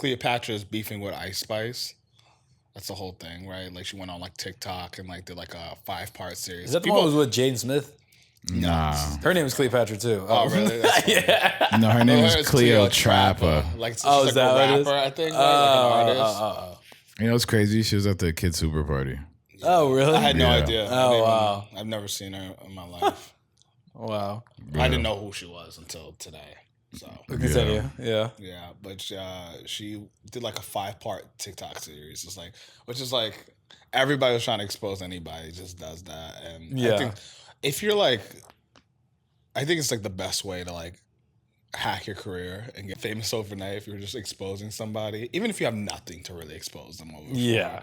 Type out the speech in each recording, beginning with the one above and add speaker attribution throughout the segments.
Speaker 1: Cleopatra is beefing with Ice Spice. That's the whole thing, right? Like she went on like TikTok and like did like a 5-part series.
Speaker 2: Is that the one that was with Jaden Smith?
Speaker 3: Nah.
Speaker 2: Her name is Cleopatra too.
Speaker 1: Oh, really? That's
Speaker 2: yeah.
Speaker 3: No, her name
Speaker 1: No,
Speaker 3: is
Speaker 1: it's
Speaker 3: Cleotrapa.
Speaker 1: Like, she's
Speaker 2: Oh,
Speaker 1: like
Speaker 2: is that
Speaker 1: a
Speaker 2: what it is?
Speaker 1: rapper, I think, right? Like an artist.
Speaker 3: You know what's crazy? She was at the Kids Super Party.
Speaker 2: Oh, really?
Speaker 1: I had no
Speaker 3: Yeah.
Speaker 1: idea.
Speaker 2: Oh, wow.
Speaker 1: I've never seen her in my life.
Speaker 2: Wow.
Speaker 1: I didn't know who she was until today. So
Speaker 2: Continue. Yeah.
Speaker 1: yeah, but she did like a 5-part TikTok series. It's like, which is like everybody was trying to expose anybody, just does that. And I think if you're like, I think it's like the best way to like hack your career and get famous overnight if you're just exposing somebody, even if you have nothing to really expose them over.
Speaker 2: Yeah.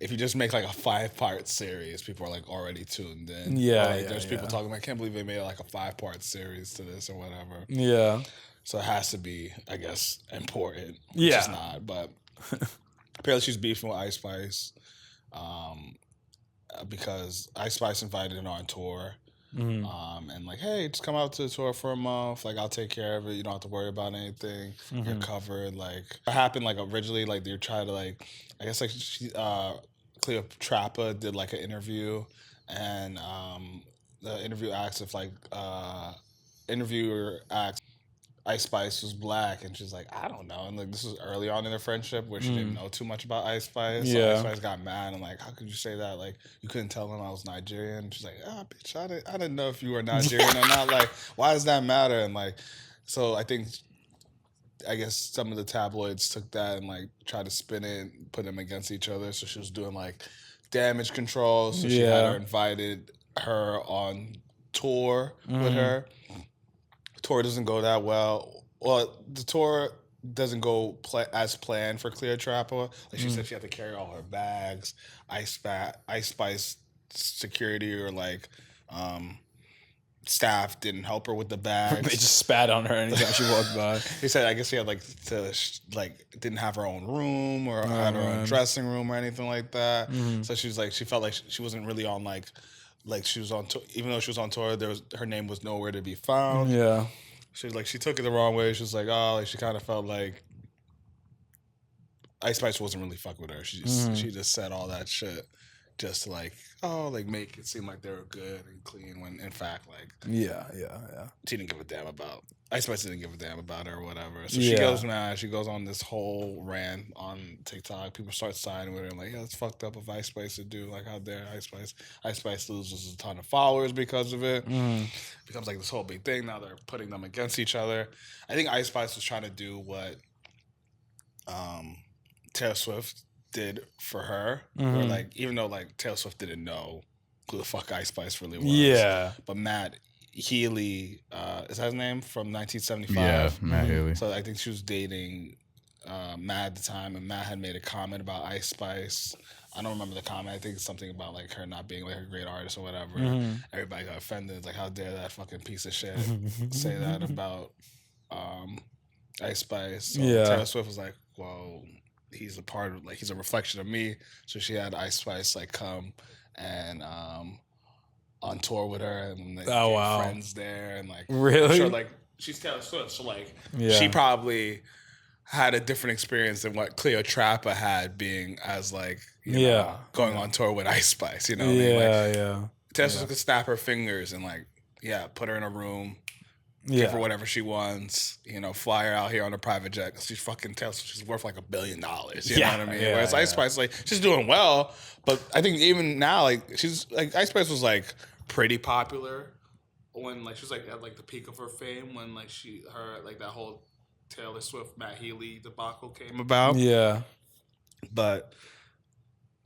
Speaker 1: If you just make like a 5-part series, people are like already tuned in.
Speaker 2: Yeah,
Speaker 1: Like, there's people talking, I can't believe they made like a 5-part series to this or whatever.
Speaker 2: Yeah.
Speaker 1: So it has to be, I guess, important. Which
Speaker 2: Yeah.
Speaker 1: is not. But apparently she's beefing with Ice Spice because Ice Spice invited her on tour. And like, hey, just come out to the tour for a month. Like, I'll take care of it. You don't have to worry about anything. You're covered. Like, what happened? Like, originally, like they tried to like, I guess like Cleotrapa did like an interview, and the interview asked if like interviewer asked Ice Spice was black, and she's like, I don't know. And like this was early on in their friendship where she didn't know too much about Ice Spice. So Ice Spice got mad and like, how could you say that? Like, you couldn't tell him I was Nigerian. And she's like, bitch, I didn't know if you were Nigerian or not. Like, why does that matter? And like, so I guess some of the tabloids took that and like tried to spin it and put them against each other. So she was doing like damage control. So she had her invited her on tour with her. Tour doesn't go that well. Well, the tour doesn't go as planned for Cleotrapa. Like she said, she had to carry all her bags. Ice Spice security or like staff didn't help her with the bags.
Speaker 2: They just spat on her anytime she walked by.
Speaker 1: He said, I guess she had like to didn't have her own room or had her own dressing room or anything like that. So she was like, she felt like she wasn't really on like she was on tour, even though she was on tour, her name was nowhere to be found.
Speaker 2: Yeah.
Speaker 1: She was like, she took it the wrong way. She was like, oh, like she kind of felt like Ice Spice wasn't really fucking with her. She just said all that shit just to like, oh, like make it seem like they were good and clean when in fact like she didn't give a damn about Ice Spice didn't give a damn about her or whatever. So she goes mad. She goes on this whole rant on TikTok. People start siding with her and like, yeah, it's fucked up of Ice Spice to do. Like, how dare Ice Spice? Ice Spice loses a ton of followers because of it. Becomes like this whole big thing. Now they're putting them against each other. I think Ice Spice was trying to do what Taylor Swift did for her. Where like, even though like Taylor Swift didn't know who the fuck Ice Spice really was.
Speaker 2: Yeah.
Speaker 1: But Matt Healy, is that his name? From 1975.
Speaker 3: Yeah, Matt Healy.
Speaker 1: So I think she was dating Matt at the time, and Matt had made a comment about Ice Spice. I don't remember the comment. I think it's something about like her not being like a great artist or whatever. Everybody got offended. It's like, how dare that fucking piece of shit say that about Ice Spice? So Taylor Swift was like, well, he's a part of, like, he's a reflection of me. So she had Ice Spice like come and on tour with her, and they became friends there, and like,
Speaker 2: really,
Speaker 1: I'm sure like she's Taylor Swift, so like she probably had a different experience than what Cleotrapa had, being as like going on tour with Ice Spice. You know, what I mean? Like, Taylor Swift could snap her fingers and like put her in a room. Give her whatever she wants, you know, fly her out here on a private jet because she's fucking Taylor. She's worth like $1 billion. You know what I mean? Whereas Ice Spice, like, she's doing well, but I think even now, like, she's like, Ice Spice was like pretty popular when like she was like at like the peak of her fame when like her like that whole Taylor Swift Matt Healy debacle came about. Yeah, but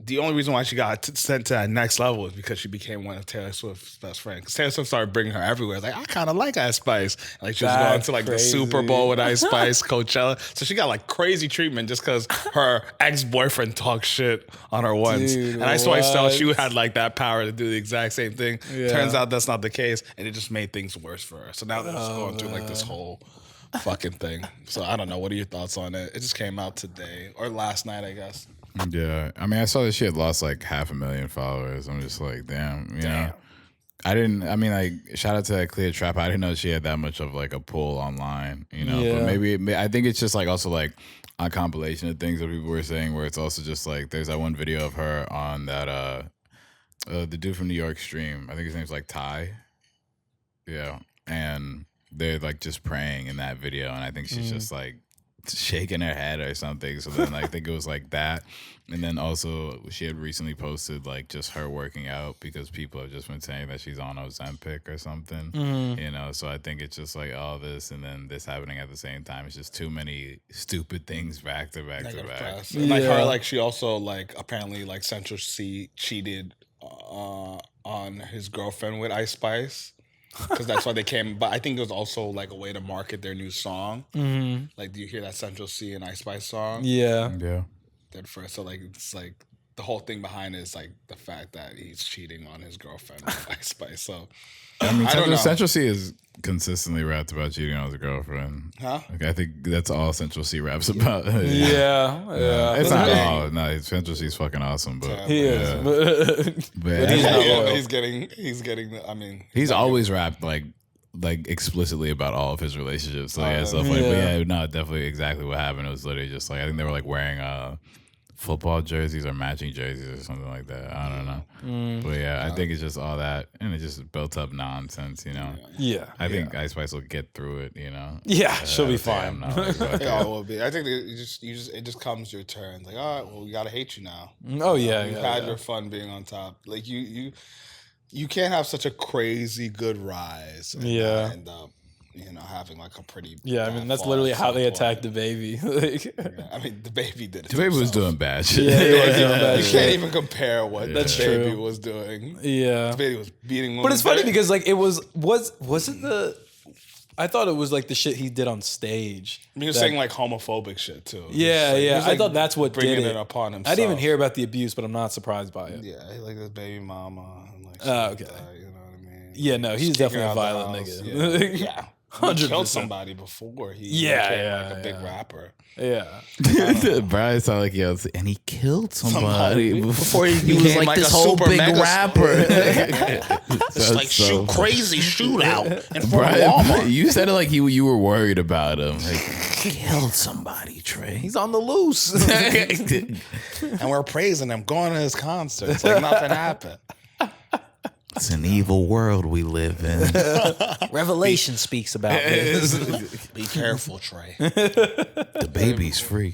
Speaker 1: the only reason why she got sent to that next level is because she became one of Taylor Swift's best friends. Because Taylor Swift started bringing her everywhere. Like, I kind of like Ice Spice. Like, she was going to like the Super Bowl with Ice Spice, Coachella. So she got like crazy treatment just because her ex-boyfriend talked shit on her once. Dude, and Ice Spice thought she had like that power to do the exact same thing. Turns out that's not the case. And it just made things worse for her. So now they're just going through like this whole fucking thing. So I don't know. What are your thoughts on it? It just came out today or last night, I guess.
Speaker 3: Yeah, I mean, I saw that she had lost like 500,000 followers. I'm just like, damn, you know. I mean, like, shout out to that Cleotrapa. I didn't know she had that much of like a pull online, you know. But maybe I think it's just like also like a compilation of things that people were saying where it's also just like there's that one video of her on that the dude from New York stream. I think his name's like Ty. Yeah. And they're like just praying in that video, and I think she's just like shaking her head or something. So then like, I think it was like that. And then also she had recently posted like just her working out because people have just been saying that she's on Ozempic or something, you know? So I think it's just like all this and then this happening at the same time. It's just too many stupid things back to back to back.
Speaker 1: And like her, like she also like apparently like Central C cheated on his girlfriend with Ice Spice. Because that's why they came. But I think it was also like a way to market their new song. Like, do you hear that Central C and Ice Spice song?
Speaker 2: Yeah.
Speaker 1: That first, so like it's like the whole thing behind it is like the fact that he's cheating on his girlfriend with Ice Spice. So
Speaker 3: I mean, Central C is consistently rapped about cheating on his girlfriend.
Speaker 1: Huh?
Speaker 3: Like, I think that's all Central C raps about.
Speaker 2: Yeah.
Speaker 3: It's not all. No, Central C's fucking awesome, but
Speaker 2: He is.
Speaker 3: but
Speaker 2: he's not loyal.
Speaker 1: he's getting. I mean,
Speaker 3: he's always rapped like explicitly about all of his relationships. So yeah, stuff like. But yeah, no, definitely exactly what happened. It was literally just like I think they were like wearing football jerseys or matching jerseys or something like that. I don't know. But yeah, I think it's just all that, and it just built up nonsense, you know.
Speaker 2: Yeah.
Speaker 3: I think Ice Spice will get through it, you know.
Speaker 2: Yeah, she'll be fine.
Speaker 1: it will be. I think it just comes your turn. Like, all right, well, we gotta hate you now.
Speaker 2: Oh yeah,
Speaker 1: You've had your fun being on top. Like you can't have such a crazy good rise. And end up, having like a pretty.
Speaker 2: Yeah, I mean that's literally how they attacked the baby.
Speaker 1: I mean, the baby did it.
Speaker 3: The baby was doing bad shit.
Speaker 2: Yeah, he was doing bad
Speaker 1: You
Speaker 2: shit.
Speaker 1: can't even compare what the baby was doing.
Speaker 2: Yeah,
Speaker 1: the baby was beating women.
Speaker 2: But it's funny because like it was it the. I thought it was like the shit he did on stage.
Speaker 1: He was saying like homophobic shit too.
Speaker 2: Yeah,
Speaker 1: like,
Speaker 2: I thought that's what
Speaker 1: bringing
Speaker 2: did it
Speaker 1: upon himself.
Speaker 2: I didn't even hear about the abuse, but I'm not surprised by it.
Speaker 1: Yeah, like his baby mama. And like
Speaker 2: okay.
Speaker 1: Like that, you know what I mean?
Speaker 2: Yeah, no, he's definitely a violent nigga.
Speaker 1: Yeah.
Speaker 2: 100%.
Speaker 1: He killed somebody before he became like a big rapper.
Speaker 2: Yeah.
Speaker 3: Brian sounded like yelled, and he killed somebody before he
Speaker 1: became
Speaker 3: was like this whole big rapper.
Speaker 1: It's like crazy shootout in front of Walmart.
Speaker 3: You said it like you were worried about him. Like, killed somebody, Trey.
Speaker 2: He's on the loose.
Speaker 1: And we're praising him, going to his concerts like nothing happened.
Speaker 3: It's an evil world we live in.
Speaker 2: Revelation speaks about this.
Speaker 1: Be careful, Trey.
Speaker 3: The baby's free.